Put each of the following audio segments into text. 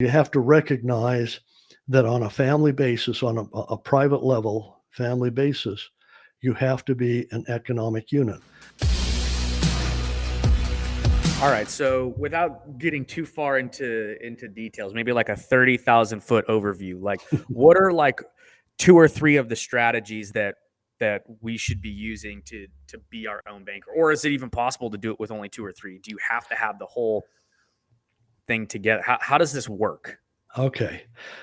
You have to recognize that on a family basis, on a private level family basis, you have to be an economic unit. All right, so without getting too far into details, maybe like a 30,000-foot overview, like what are like two or three of the strategies that we should be using to be our own banker? Or is it even possible to do it with only two or three? Do you have to have the whole thing together? How does this work? Okay.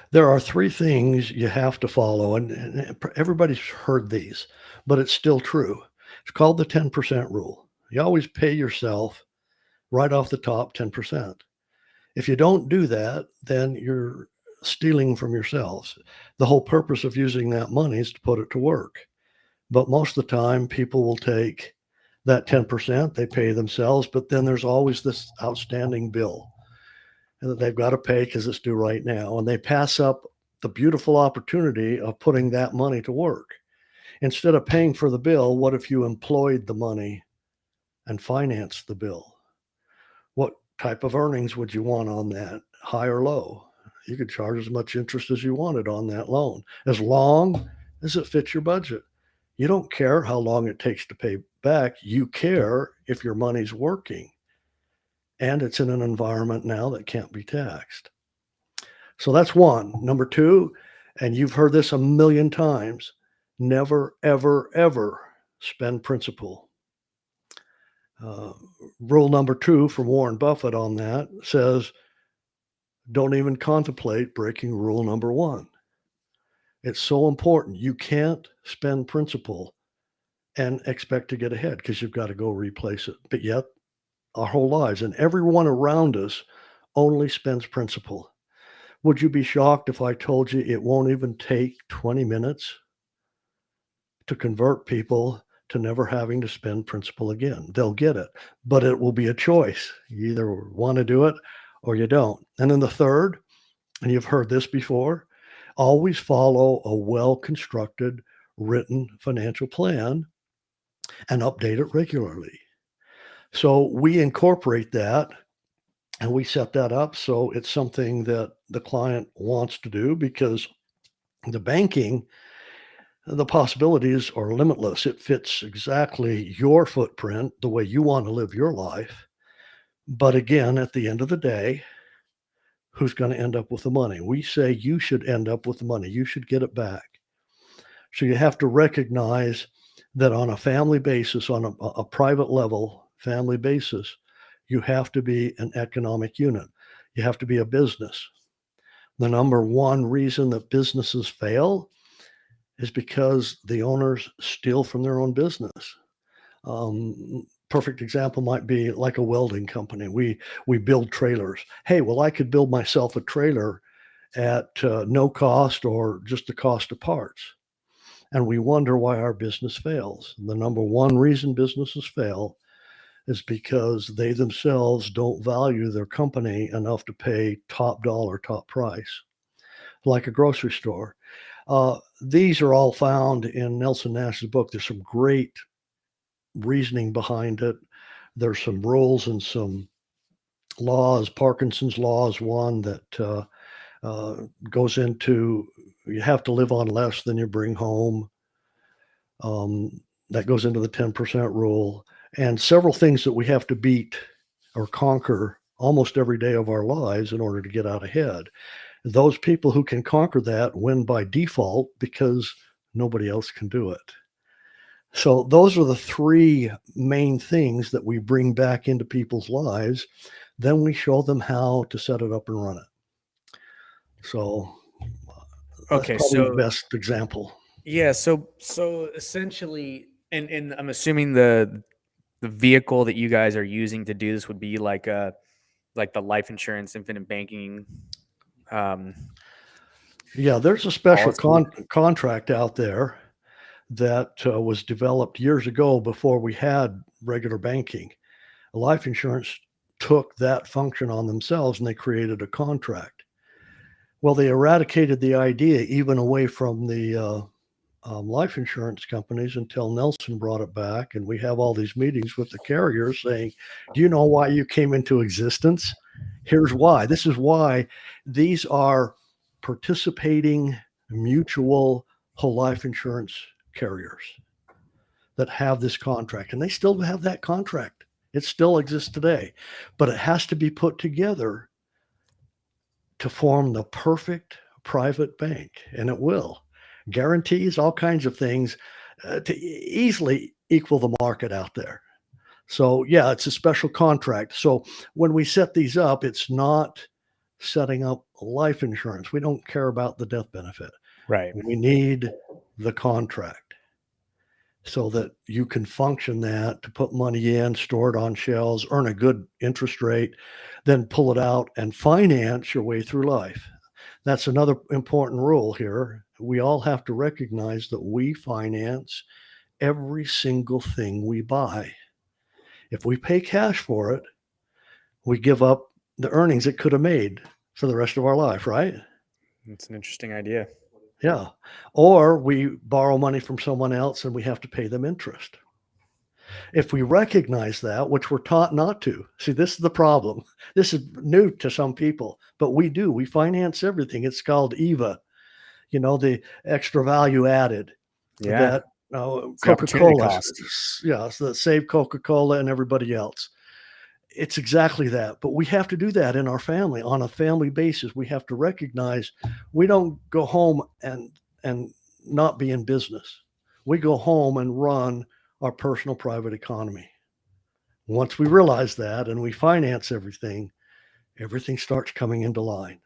There are three things you have to follow, and everybody's heard these, but it's still true. It's called the 10% rule. You always pay yourself right off the top 10%. If you don't do that, then you're stealing from yourselves. The whole purpose of using that money is to put it to work. But most of the time, people will take that 10%, they pay themselves, but then there's always this outstanding bill that they've got to pay because it's due right now. And they pass up the beautiful opportunity of putting that money to work. Instead of paying for the bill, what if you employed the money and financed the bill? What type of earnings would you want on that, high or low? You could charge as much interest as you wanted on that loan, as long as it fits your budget. You don't care how long it takes to pay back. You care if your money's working and it's in an environment now that can't be taxed. So that's one. Number two, and you've heard this a million times, never, ever, ever spend principal. Rule number two from Warren Buffett on that says, don't even contemplate breaking rule number one. It's so important. You can't spend principal and expect to get ahead because you've got to go replace it. But yet, our whole lives and everyone around us only spends principal. Would you be shocked if I told you it won't even take 20 minutes to convert people to never having to spend principal again? They'll get it, but it will be a choice. You either want to do it or you don't. And then the third, and you've heard this before, always follow a well constructed written financial plan and update it regularly. So we incorporate that and we set that up so it's something that the client wants to do because the banking, the possibilities are limitless. It fits exactly your footprint, the way you want to live your life. But again, at the end of the day, who's going to end up with the money? We say you should end up with the money. You should get it back. So you have to recognize that on a family basis, on a private level family basis, you have to be an economic unit. You have to be a business. The number one reason that businesses fail is because the owners steal from their own business. Perfect example might be like a welding company. We build trailers. Hey, well, I could build myself a trailer at no cost or just the cost of parts. And we wonder why our business fails. The number one reason businesses fail is because they themselves don't value their company enough to pay top dollar, top price, like a grocery store. These are all found in Nelson Nash's book. There's some great reasoning behind it. There's some rules and some laws. Parkinson's law is one that goes into you have to live on less than you bring home. That goes into the 10% rule, and several things that we have to beat or conquer almost every day of our lives in order to get out ahead. Those people who can conquer that win by default because nobody else can do it. So those are the three main things that we bring back into people's lives. Then we show them how to set it up and run it. So that's Okay, probably the so best example. yeah, so essentially, and I'm assuming the vehicle that you guys are using to do this would be like the life insurance, infinite banking um, Yeah, there's a special policy. contract out there that was developed years ago before we had regular banking. Life insurance took that function on themselves and they created a contract. Well, they eradicated the idea even away from the life insurance companies until Nelson brought it back. And we have all these meetings with the carriers saying, do you know why you came into existence? Here's why. This is why these are participating mutual whole life insurance carriers that have this contract, and they still have that contract. It still exists today, but it has to be put together to form the perfect private bank, and it will. Guarantees, all kinds of things to easily equal the market out there. So, yeah, it's a special contract. So, when we set these up, it's not setting up life insurance. We don't care about the death benefit. Right. We need the contract so that you can function that to put money in, store it on shelves, earn a good interest rate, then pull it out and finance your way through life. That's another important rule here. We all have to recognize that we finance every single thing we buy. If we pay cash for it, we give up the earnings it could have made for the rest of our life, right? It's an interesting idea. Yeah. Or we borrow money from someone else and we have to pay them interest. If we recognize that, which we're taught not to, see, this is the problem. This is new to some people, but we do. We finance everything. It's called EVA, the extra value added Yeah. that It's the opportunity Coca-Cola, cost. yeah, so that save Coca-Cola and everybody else. It's exactly that. But we have to do that in our family on a family basis. We have to recognize we don't go home and not be in business. We go home and run our personal private economy. Once we realize that and we finance everything starts coming into line.